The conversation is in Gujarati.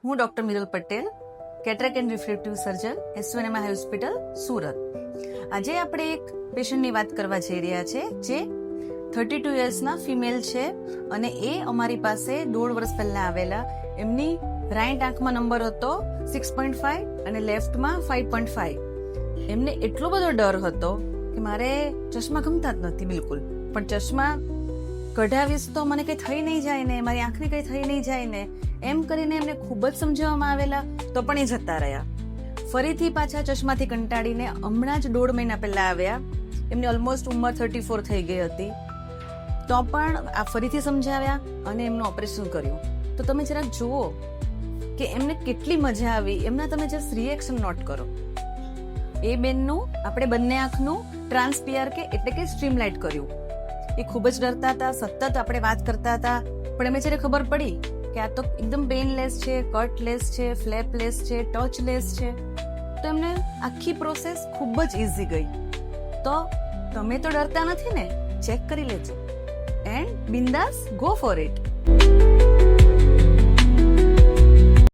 હું doctor Miral Patel, cataract and refractive surgeon, SVNMI hospital, Surat. આજે આપણે એક પેશન્ટની વાત કરવા જઈ રહ્યા છે જે 32 યર્સના ફિમેલ છે અને એ અમારી પાસે 1.5 વર્ષ પહેલા આવેલા. એમની રાઈટ આંખમાં નંબર હતો 6.5 અને લેફ્ટમાં 5.5. એમને એટલો બધો ડર હતો કે મારે ચશ્મા ગમતા જ નથી બિલકુલ, પણ ચશ્મા કઢાવીશ તો મને કંઈ થઈ નહીં જાય ને, મારી આંખને કંઈ થઈ નહીં જાય ને, એમ કરીને એમને ખૂબ જ સમજાવવામાં આવેલા તો પણ એ જતા રહ્યા. ફરીથી પાછા ચશ્માથી કંટાળીને હમણાં જ 1.5 મહિના પહેલા આવ્યા. એમની ઓલમોસ્ટ ઉંમર 34 થઈ ગઈ હતી, તો પણ આ ફરીથી સમજાવ્યા અને એમનું ઓપરેશન કર્યું. તો તમે જરાક જુઓ કે એમને કેટલી મજા આવી. એમના તમે જસ્ટ રિએક્શન નોટ કરો. એ બેનનું આપણે બંને આંખનું ટ્રાન્સપીઆરકે એટલે કે સ્ટ્રીમલાઇટ કર્યું. એ ખૂબ જ ડરતા હતા, સતત આપણે વાત કરતા હતા, પણ એમને જ્યારે ખબર પડી કે આ તો એકદમ પેનલેસ છે, કટલેસ છે, ફ્લેપલેસ છે, ટચલેસ છે, તો એમને આખી પ્રોસેસ ખૂબ જ ઇઝી ગઈ. તો તમે તો ડરતા નથી ને, ચેક કરી લેજો એન્ડ બિંદાસ ગો ફોર ઇટ.